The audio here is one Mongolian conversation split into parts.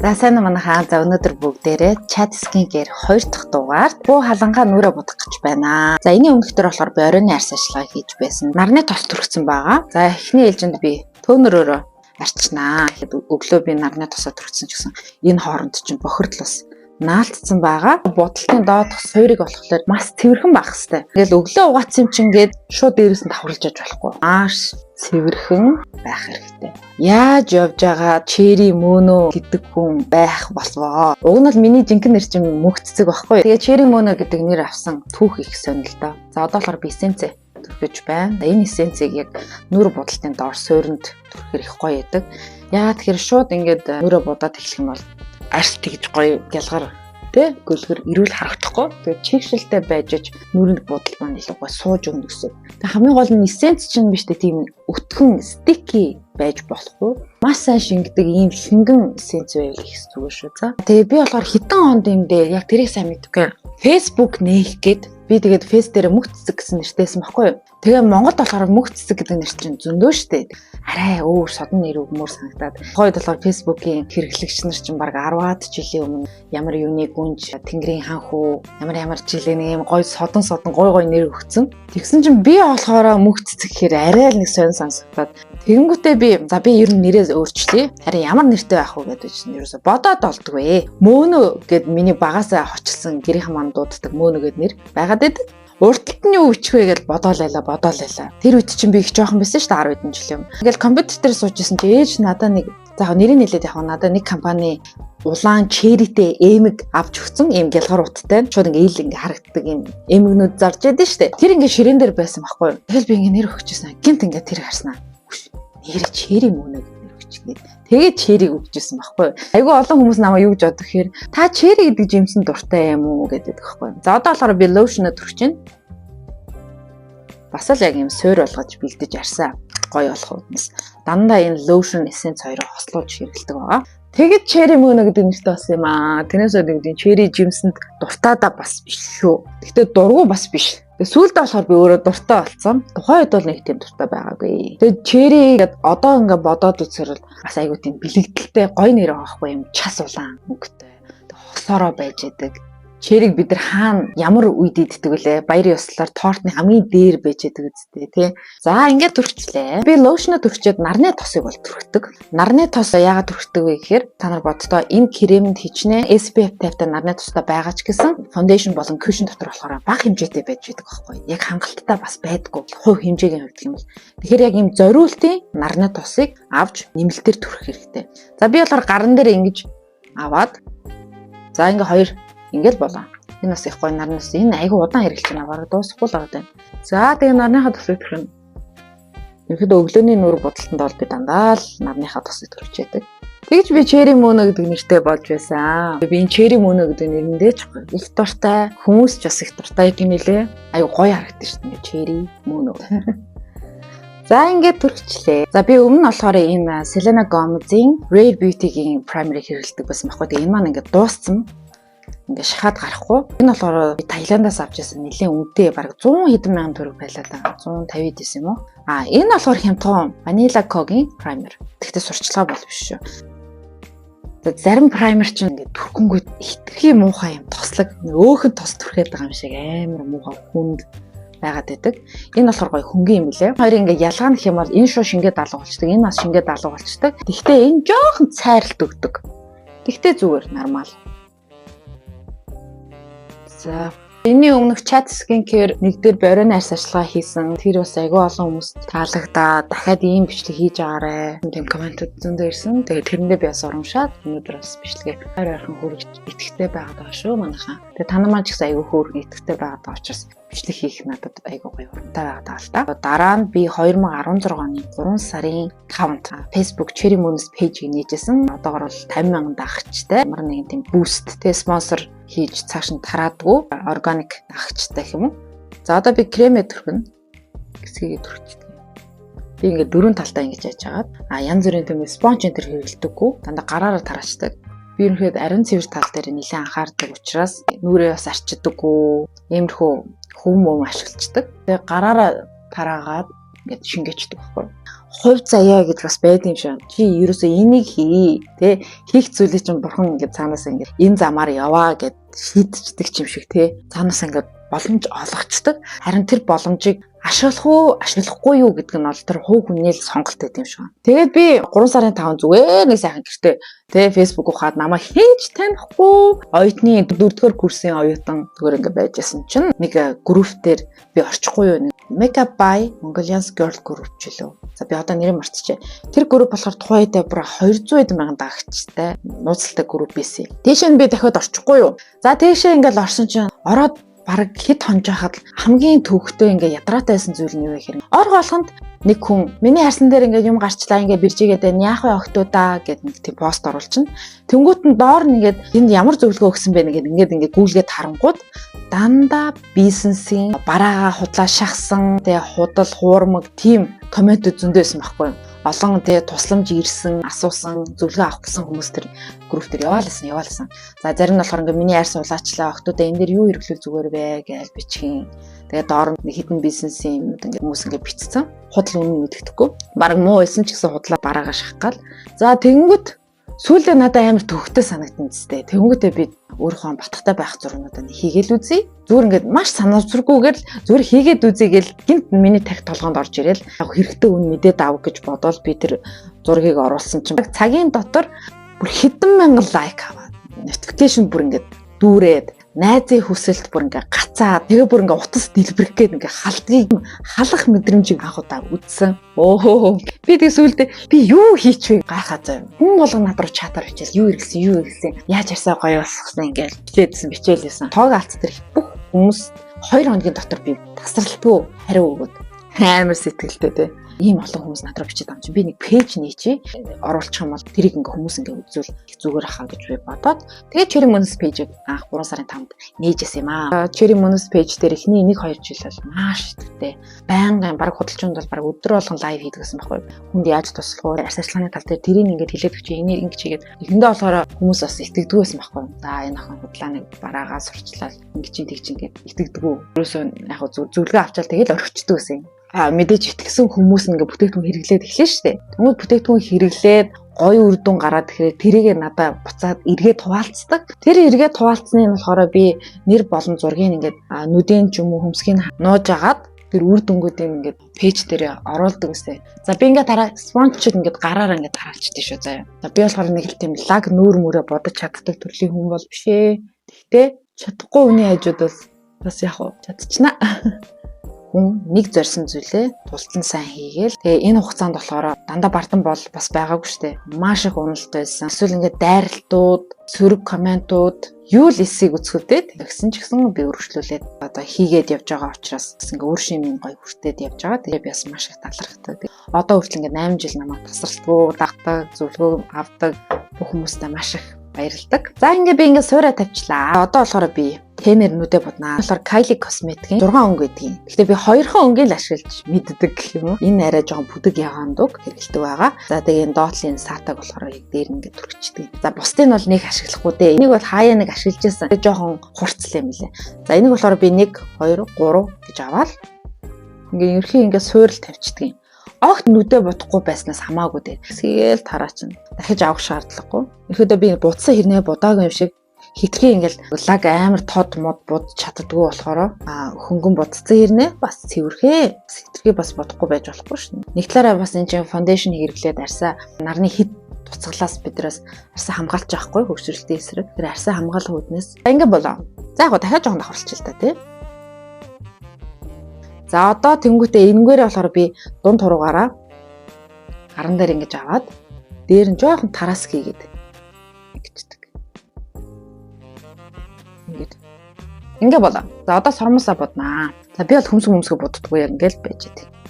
За сайн манайхаа за өнөөдөр бүгдээрээ Chat Skincare 2 дахь дугаарт буу халангаа нүрэ будах гэж байна. За энэний өмнөхдөр болохоор би оройн арьс ажиллагаа хийж байсан. Нарны тос төрөгцөн байгаа. За эхний ээлжинд би төнөрөөрөө арчнаа. Өглөө би нарны тосоо төрөгцөн ч гэсэн энэ хооронд чинь бохирдол бас наалтсан байгаа. Бодолтын доодох суурийг болохоор маш цэвэрхэн байх хэвээр. Ингээл өглөө угаацсан юм чинь ингээд шууд дээрээс нь давхарлаж яж болохгүй. Маш цэвэрхэн байх хэрэгтэй. Яаж явж байгаа чери мөнө гэдэг хүн байх болвоо. Уг нь бол миний жинхэнэ нэр чинь мөнх цэцэг байхгүй. Тэгээ чери мөнө гэдэг нэр авсан түүх их сонь л доо. За одоо болохоор би эссенцээ төрхөж байна. Энэ эссенцийг яг нүр будалтын доор суурьнд төрөхөр их гоё яадаг. Яагаад тэгэхээр шууд ингээд нүрэ будаад эхлэх юм бол арьс тэгж гоё гялгар тэ гөлгөр ирүүл харагдахгүй. Тэгээд чигшилтэй байж нүрийн будал маань илүү гоё сууж өгнө гэсэн. Тэг хамгийн гол нь эссенц чинь биш дээ тийм өтгөн стики байж болохгүй. Маш сайн шингэдэг ийм хингэн эссенц байвал их зүгээр шүү. За. Тэгээ би болохоор хитэн хонд юм дээр яг тэрийг сайн мэдгүй. Facebook нээх гээд би тэгээд фейс дээр мөх цэцэг гэсэн нэртэйсэн баггүй юу. Тэгээ Монголд болохоор мөх цэцэг гэдэг нэр чинь зөндөө штэ. Арай өөр содон нэр өгмөр санагдаад. Хойд болохоор Facebook-ийн хэрэглэгч нар чинь баг 10-аад жилийн өмнө ямар юуны гүнж тэнгэрийн ханхуу ямар жилийн нэг юм гой содон гой нэр өгцөн. Тэгсэн чинь би болохоор мөх цэцэг гэхээр арай л нэг сонь сонсогдоод тэгэнгүүтээ би ер нь нэрээ өөрчлөе. Харин ямар нэртэй байх вэ гэдэг чинь ерөөсө бодоод олдгүй. Мөнө гэд миний багасаа хочилсан гэрийнхэн манд дууддаг мөнө гэд нэр байгаад байдаг. Урталт нь юу өчхвэ гэж бодоолайлаа. Тэр үед чинь би их жоохон байсан шүү дээ 10 хэдэн жил юм. Ингээл компьютер дээр суужсэн чи ээж надад нэг заах нэрийг нэлээд яг надад нэг компани улаан черитэй эмэг авч өгсөн ийм гялгар уттай шууд ингээ харагддаг ийм эмэгнүүд зарж яд нь штэ. Тэр ингээ ширээн дээр байсан байхгүй юу. Тэгэл би ингээ нэр өгчээсэн. Гинт ингээ тэр харснаа. Нэр чери мөнө нэр өгчгээд. Тэгээд чериг өгчээсэн байхгүй юу. Айгүй олон хүмүүс намайг юу гэж бодох гэхээр та чери гэдэг жимсэн дуртай юм уу гэдэг байхгүй юу. За одоо болохоор би лошноо төрч чинь. Бас л яг юм суур болгож бэлдэж арсан. Гоё болох үднэс. Дандаа энэ lotion essence хоёроо хослуулж хэрэглэдэг байгаа. Тэгэд cherry мөнө гэдэг нэртэй болсон юм аа. Тэрнээсээ нэгдийн cherry жимсэнд дуртаадаа бас биш шүү. Гэхдээ дургу бас биш. Тэгээ сүүлдээ болохоор би өөрөө дуртай болсон. Тухайн үед бол нэг тийм дуртай байгаагүй. Тэгээ cherry гэд одоо ингээ бодоод үзэхээр бас айгуу тийм бэлэгдэлтэй гоё нэр байгаа хгүй юм. Час улаан мөнгөтэй. Хосороо байж яадаг. Чэрийг бид нар хаана ямар үед иддэг вүлээ? Баярын ёслолоор тортны хамгийн дээр байж байдаг үстэй тий. За ингээд төрчихлээ. Би лошно төрчөөд нарны тосыг бол төрхдөг. Нарны тос яагаад төрхдөг вэ гэхээр та нар боддоо энэ кремэнд хичнээн SPF 50-тай нарны тостой байгаа ч гэсэн foundation болон cushion дотор болохоор бага хэмжээтэй байж байдаг байхгүй. Яг хангалттай бас байдаггүй. Хувь хэмжээгийн хувьд юм бол. Тэгэхээр яг ийм зориултын нарны тосыг авч нэмэлтээр төрөх хэрэгтэй. За би болохоор гарн дээр ингэж аваад за ингээ хоёр ингээл болоо. Энэ бас их гоё нарнаас энэ айгу удаан хэрэглэж байна. Бараг дуусахгүй л байгаа юм. За тэгээ нарныхаа тосыг төрөх нь. Ерхэд өглөөний нүр будалтанд бол би дандаа л нарныхаа тосыг төрж яадаг. Тэгж би чери мөнө гэдэг нэртэй болж байсан. Би энэ чери мөнө гэдэг нэрэндээ ч их дуртай. Хүмүүс ч бас их дуртай юм нэлээ. Айгу гоё харагдаж шүү дээ. Чери мөнө. За ингээд төрчихлээ. За би өмнө нь болохоор энэ Selena Gomez-ийн Rare Beauty-гийн primer хэрэглэдэг байсан байхгүй. Тэгээ энэ маань ингээд дууссан. Ингээ шахаад гарахгүй. Энэ болохоор би Таиландаас авч ирсэн нэлээд үнэтэй бараг 100 хэдэн мянган төгрөг байлаа да. 150 гэсэн юм уу? Энэ болохоор хямдхан Vanilla Co-гийн primer. Тэгтээ сурчлага бол биш шүү. Зарим primer чинь ингээ түрхэнгүйд хитрхи муухай юм тослог. Өөхөн тос түрхээд байгаа юм шиг амар муухай хүнд байгаад байдаг. Энэ болохоор гоё хөнгөн юм лээ. Хоёрын ингээ ялгаа нэх юм бол энэ шууд шингээд алга болчдөг. Энэ бас шингээд алга болчдөг. Тэгтээ энэ жоохон цайралт өгдөг. Тэгтээ зүгээр нормал. За энэний өмнөх Chat Skincare нэг дээр боройн арьс ажиллагаа хийсэн. Тэр бас айгүй олон хүмүүс таалагдаа дахиад ийм бичлэг хийж агаарэ. Тийм комментууд зөндөө ирсэн. Тэгээд тэрэндээ би бас урамшаад өнөөдөр бас бичлэгээ ойрхон хүргэж итгэвтэй байгаад байгаа шүү манайхаа. Тэгээд танамаа ч гэсэн айгүй хөөргөн итгэвтэй байгаад байгаа учраас бичлэг хийх надад айгүй гоё урамтай байгаад байгаа л та. Дараа нь би 2016 оны 3 сарын 5-нд Facebook Cherry Moons page-ийг нээжсэн. Одоогор бол 50,000 дагагчтай. Ямар нэгэн тийм boost тэ спонсор хийж цааш нь тараадгүй органик дагагчтай юм уу. За одоо би кремээ төрхөн хэсгийг төрчихлээ. Би ингээд дөрвөн талтай ингэж яаж хагаад янз бүрийн тийм спонж энэ төр хэрэглэдэггүй. Дандаа гараараа тараачдаг. Би ерөнхийд ариун цэвэр тал дээр нэлээд анхаардаг учраас нүрээ бас арчдаггүй. Иймэрхүү хүм ашигладаг. Тэгээ гараараа тараагаад ингээд шингээчдэг байхгүй. хувь заяа гэж бас байд юм шиг. Чи ерөөсөө энийг хий. Тэ хийх зүйлийг чинь бурхан ингээд цаанаас ингээд энэ замаар яваа гэд шийдчихдэг юм шиг те. Цаанаас ингээд боломж олгочдөг. Харин тэр боломжийг ашиглах уу, ашиглахгүй юу гэдэг нь бол тэр хувь хүний л сонголт гэдэг юм шиг байна. Тэгээд би 3 сарын 5 зүгээр нэг сайхан гэртээ тэ фэйсбүүк ухаад намайг хийж танихгүй оюутны 4-р курсын оюутан зүгээр ингээд байжсэн чинь нэг групп дээр би орчихгүй юу, нэг Makeup by Mongolian Girl group ч үлээ. За би одоо нэрийг мартчихъя. Тэр групп болохоор тухайн үедээ бүр 200 мянган дагагчтай нууцтай групп байсан. Дээшээ нь би дахиад орчихгүй юу. За тийшээ ингээд орсон чинь ороод бараг хэд хонжоход хамгийн төвхтэй ингээ ядраатайсэн зүйл нь юу вэ гэхээр ор голхонд нэг хүн миний харсан дээр ингээ юм гарчлаа ингээ биржигээд байна яах вэ охтуудаа гэд нэг тийм пост оруулчихна. Тэнгүүт нь доор нэгээд энд ямар зөвлөгөө өгсөн бэ нэгээд ингээд гүйлгээд харангууд дандаа бизнесийн бараагаа худлаа шахсан тэгээ худал хуурмаг тийм комментүүд зөндөөсэн байхгүй юу. Олон тэгээ тусламж ирсэн, асуусан, зөвлөгөө авах гэсэн хүмүүс тэр групп дээр яваалсан. За зарим нь болохоор ингээ миний арьс улаачлаа охтуудаа энэ дээр юу хэрэглүүл зүгээр вэ гэж бичгийн. Тэгээ доор нэг хідэн бизнесийн юмуд ингээ хүмүүс ингээ бичсэн. Худал үнэн мэддэхгүй. Бараг муу байсан ч гэсэн худлаа бараагаа шахах гал. За тэгэнгүүт сүүлдээ надад амар төвхтэй санагдсан зү. Тэгэнгүүтээ би өөрийнхөө батхтай байх зургуудаа хийгээл үзье. Зүгээр ингээд маш санаачргүйгээр зүгээр хийгээд үзье гэл гинт миний тарих толгоонд орж ирэл яг хэрэгтэй үн мэдээд ав гэж бодоод би тэр зургийг оруулсан чинь цагийн дотор бүр хэдэн мянган лайк аваад notification бүр ингээд дүүрээд найзын хүсэлт бүр ингээ гацаад тэгээ бүр ингээ утас дэлбэрэх гээд ингээ халтгийг халах мэдрэмжийг анх удаа үзсэн. Оо би тэг сүулдэ би юу хийчихвэ гайхаа заяа. Хүн болго над руу чатаар бичээл юу иргэлсэн яаж арьсаа гоё болгосон ингээ бичээлсэн. Тоог алц тэр бүх хүмүүс 2 хоногийн дотор би тасралтгүй хариу өгөөд амар сэтгэлтэй те. Ийм олон хүмүүс над руу бичээд байгаа юм чи би нэг пэйж нээчи оруулчих юм бол тэрийг ингээ хүмүүс ингээ үзвэл зүгээр ахаа гэж би бодоод тэгээд Cherry Moons пэйжийг анх 3 сарын 5-нд нээжсэн юм аа. Cherry Moons пэйж дээр эхний 1-2 жил бол маш итгэвтэй. Байнгын баг худалчуунд бол баг өдөр болгон лайв хийдэгсэн байхгүй. Хүнд яаж туслах вэ? Арьс ажиллагааны тал дээр тэрийг ингээд хэлээд өгч энийг ингэж хийгээд эхэндээ болохоор хүмүүс бас итгэдэг байсан байхгүй. За энэ охин худлааныг бараагаа сурчлаа ингэж тэгж ингээд итгэдэг. Ерөөсөө яг зөвлөгөө авчаал тэгээд орхичдөг байсан юм. Мэдээж итгэсэн хүмүүс ингээ бүтээгдэхүүн хэрэглээд эхлэв шүү дээ. Тэгмээ бүтээгдэхүүн хэрэглээд гоё үр дүн гараад тэгэхээр тэрийгээ надад буцаад эргээд хуваалцдаг. Тэр эргээд хуваалцсны нь болохоор би нэр болон зургийг ингээд нүдэн ч юм уу хөмсгийг нууж агаад тэр үр дүнгуудыг ингээд пэйж дээр оруулдаг үстэй. За би ингээд дараа спонсорчд ингээд гараараа ингээд хараалчдээ шүү заяа. За би болохоор нэг л тийм лаг нүүр мөрөө бодож чаддаг төрлийн хүн бол биш ээ. Гэхдээ чадахгүй хүний хажууд бас яг чадчихна. Хүн нэг зорьсон зүйлээ тултан сайн хийгээл. Тэгээ энэ хугацаанд болохоор дандаа бардам бол бас байгаагүй штэ. Маш их уналт байсан. Эсвэл ингээд дайралтууд, сөрөг комментууд юу л эсийг үзэхүүдэд тэгсэн ч гэсэн би өргөжлүүлээд одоо хийгээд явж байгаа учраас ингээ өөр шимийн гоё хүртээд явж байгаа. Тэгээ би бас маш их талархдаг. Одоо хүртэл ингээ 8 жил намайг тасралтгүй дагдаг, зөвлөгөө авдаг бүх хүмүүстээ маш их баярлдаг. За ингээ би ингээ суурай тавьчлаа. Одоо болохоор би тэмэр нүдэ боднаа. Тэгэхээр Kylie Cosmetics-ийн 6 өнгө гэдгийг. Гэхдээ би 2хан өнгийг л ашиглаж мэддэг гэх юм уу. Энэ арай жоохон бүдэг яваандуг хэрэгэлдэг байгаа. За тэгээ энэ доотлын саатаг болохоор яг дээр ингээ төрчихдөг. За бусдыг нь бол нэг ашиглахгүй дээ. Энийг бол хаяа нэг ашиглаж байсан. Жоохон хурцлаа юм лээ. За энийг болохоор би 1 2 3 гэж аваад ингээ ерхий ингээ суурил тавьчихдаг юм. Огт нүдэ бодохгүй байснаас хамаагүй дээ. Тэгээл тараа чинь дахиж авах шаардлагагүй. Ерөөдөө би будсан хэрнээ будаагүй юм шиг хитрхи ингээл лаг амар тод мод бод чаддгүй болохоор хөнгөн будсан хэрнээ бас цэвэрхээ. Хитрхи бас бодохгүй байж болохгүй шин. Нэг талаараа бас энэ чинь фондашн хэрэглээд арьсаа нарны хит туцаглаас биднээс арьсаа хамгаалж байхгүй хөвгчлөлтийн эсрэг. Тэр арьсаа хамгаалах үүднээс ингээ болоо. За яг дахиад жоохон давхарч л та тий. За одоо тэнгуүтээ энэгээр болохоор би дунд хуруугаараа гаран дээр ингэж аваад дээр нь жоохон тараас хийгээд ингэдэг. Ингээ болоо. За одоо сормосоо боднаа. За би бол хөмсгөө боддгоо яг ингээл байж байгаа.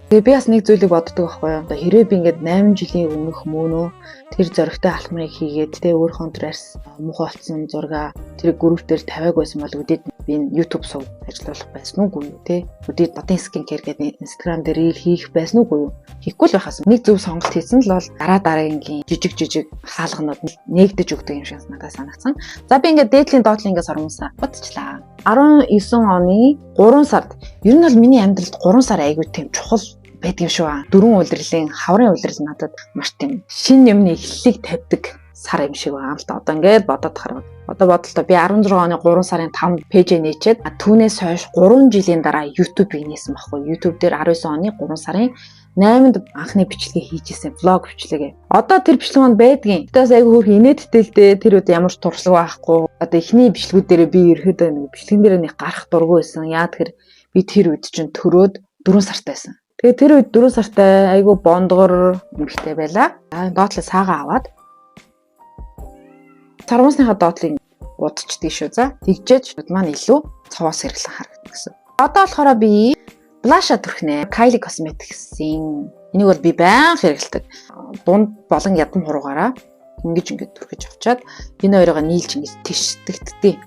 Тэгээ би бас нэг зүйлийг боддог байхгүй юу. Одоо хэрвээ би ингээд 8 жилийн өмнөх мөнөө тэр зөрөгтэй алхмыг хийгээд тэгээ өөрийнхөө төрөөс муухай болсон зурга тэр групп дээр тавиаг байсан бол үдээд би YouTube сувг ажиллах байсан уу юу те. Үдээд бодын скин кэр гэдэг Instagram дээр рил хийх байсан уу юу. Хийхгүй л байхаас нэг зөв сонголт хийсэн л бол дараагийн жижиг хаалганууд нээгдэж өгдөг юм шиг надад санагдсан. За би ингээд дээдлийн доотлын ингээд сормосоо бодчихлаа. 19 оны 3 сард ер нь бол миний амьдралд 3 сар айгүй тийм чухал байдаг юм шүү. 4 улирлын хаврын улирал надад маш тийм шинэ юмны эхлэлийг тавьдаг сар юм шиг байна л да. Одоо ингээд бодоод хараад. Одоо бодлоо би 16 оны 3 сарын 5 пэйж нээчээд түүнээс хойш 3 жилийн дараа YouTube-ийг нээсэн байхгүй. YouTube дээр 19 оны 3 сарын 8-нд анхны бичлэгээ хийжсэн влог бичлэгээ. Одоо тэр бичлэг манд байдгийн. Тэгээс айгүй хөрх инээдтэй л дээ. Тэр үед ямар ч туршлага байхгүй. Одоо эхний бичлэгүүдээр би ерөөдөө нэг бичлэгэн дээр нэг гарах дургүй байсан. Яа тэгэхээр би тэр үед чинь төрөөд 4 сартай байсан. Тэгээ тэр үед 4 сартай айгүй бондгор эмхтэй байла. Доотлоо саагаа аваад сарвасныхаа доотлыг удчихдаг шүү. За тэгжээж маань илүү цовоос хэрэглэн харагддаг гэсэн. Одоо болохоор би Blusha түрхнэ. Kylie Cosmetics-ийн энийг бол би байнга хэрэглэдэг. Дунд болон ядам хуруугаараа ингэж түрхэж авчаад энэ хоёроо нийлж ингэж тишдэгддэг.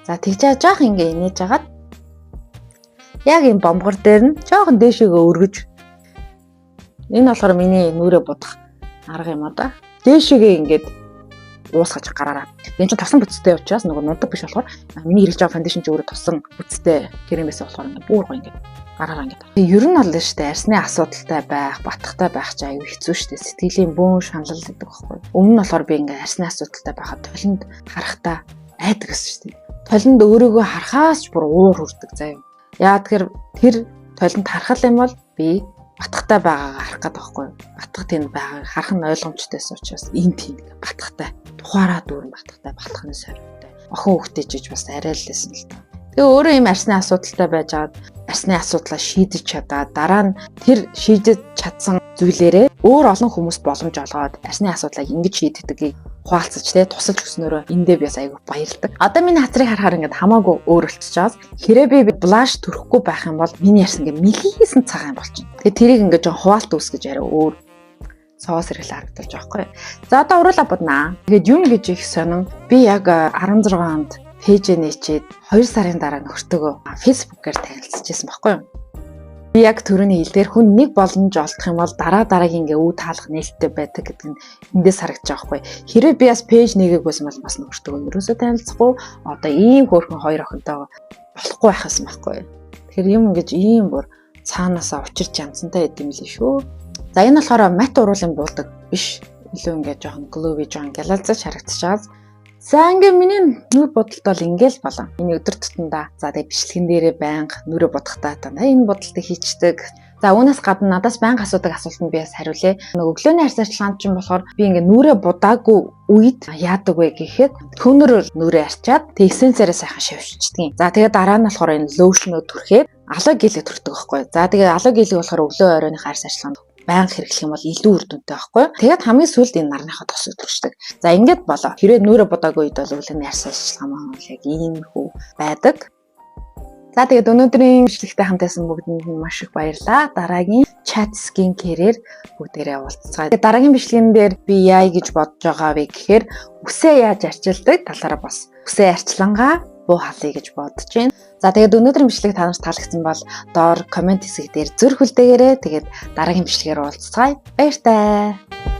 За тэгж жаах ингэ инээж агаад яг энэ бомгор дээр нь жоохон дээшээгээ өргөж энэ болохоор миний нүрээ будах арга юм аа да. Дээшээгээ ингэж уусгаж гараараа. Энэ чинь тосон бүцтэй учраас нөгөө нундаг биш болохоор миний хэрэгж байгаа фондашн ч өөрөө тосон бүцтэй кремээс болохоор ингэ бүр гоё ингэ гараараа ингэ. Ер нь бол шүү дээ арсны асуудалтай байх, батхтай байх ч аюу хэцүү шүү дээ. Сэтгэлийн бөөн шанал гэдэг байхгүй. Өмнө нь болохоор би ингэ арсны асуудалтай байхад толинд харахтаа айдаг гэсэн шүү дээ. Толинд өөрийгөө харахаас ч бүр уур хүрдэг заяа. Яа тэгэхээр тэр толинд харахал юм бол би батхтай байгаагаа харах гэдэг байхгүй. Батх тэнд байгааг харах нь ойлгомжтойсэн учраас энэ тийм батхтай. Тухаараа дүүрэн батхтай батхны сорилттой. Охин хөвгтэй жиж бас арай л лсэн л та. Тэгээ өөрөө юм арсны асуудалтай байжгаад арсны асуудлаа шийдэж чадаад дараа нь тэр шийдэж чадсан зүйлээрээ өөр олон хүмүүст боломж олгоод арсны асуудлаа ингэж шийддэггийг хуалцаж те тусалж өгснөөрөө эндээ би бас айгүй баярлдаг. Одоо миний хацрыг харахаар ингээд хамаагүй өөр болчихж байгаа. Хэрэг би blush төрөхгүй байх юм бол миний арс ингээд мэлийсэн цагаан болчихно. Тэгээ тэрийг ингээд жоо хуваалт үүсгэж арай өөр цоос хэрэглээ харагдаж байгаа байхгүй. За одоо уруулаа боднаа. Тэгээд юм гэж их сонин би яг 16 онд пэйж нээчээд 2 сарын дараа нөхөртөөгөө Facebook-аар танилцчихсан байхгүй юу? Би яг төрөний хэлдгээр хүн нэг боломж олдох юм бол дараагийн ингээ үе таалах нээлттэй байдаг гэдэг нь эндээс харагдаж байгаа байхгүй. Хэрвээ би бас пэйж нэгээгүйсэн бол бас нөхөртөөгөө ерөөсөө танилцахгүй одоо ийм хөөрхөн хоёр охинтойгоо болохгүй байхсан байхгүй. Тэгэхээр юм ингэж ийм бүр цаанаасаа учирч янзантай байд юм лээ шүү. За энэ болохоор мат уруулын буулдаг биш. Илүү ингээ жоохон глови жоохон гялалзаж харагдаж байгаа. За ингээ миний нүр бодолт бол ингээл болоо. Энэ өдөр тутамдаа за тэгээ бичлэгэн дээрээ байнга нүрэ бодохтаа дандаа энэ бодолтыг хийчдэг. За үүнээс гадна надаас байнга асуудаг асуултанд би бас хариулъя. Өглөөний арьс арчилгаанд чинь болохоор би ингээ нүрэ будаагүй үед яадаг вэ гэхэд төнөр нүрэ арчаад тэг эссенцээрээ сайхан шавьчихдаг. За тэгээ дараа нь болохоор энэ лошноо түрхээд алог гелийг түрдэг байхгүй. За тэгээ алог гелийг болохоор өглөө оройных арьс арчилгаанд байнга хэрэглэх юм бол илүү үр дүнтэй байхгүй. Тэгээд хамгийн сүүлд энэ нарныхаа тосыг төрчдөг. За ингээд болоо. Хэрвээ нүрэ будаагүй үед бол өглөөний арьс арчилгаа маань яг ийм хүү байдаг. За тэгээд өнөөдрийн бичлэгтэй хамтайсан бүгдэнд маш их баярлалаа. Дараагийн chat skin care-ээр бүгдээрээ уулзцгаая. Тэгээд дараагийн бичлэгэн дээр би яа гэж бодож байгаа вэ гэхээр үсээ яаж арчилдаг талаараа бас үсээ арчилгангаа буу халъя гэж бодож байна. За тэгээд өнөөдрийн бичлэг та нарт таалагдсан бол доор комент хэсэг дээр зүрх хүлдээгээрэй. Тэгээд дараагийн бичлэгээр уулзцгаая. Баяр таа.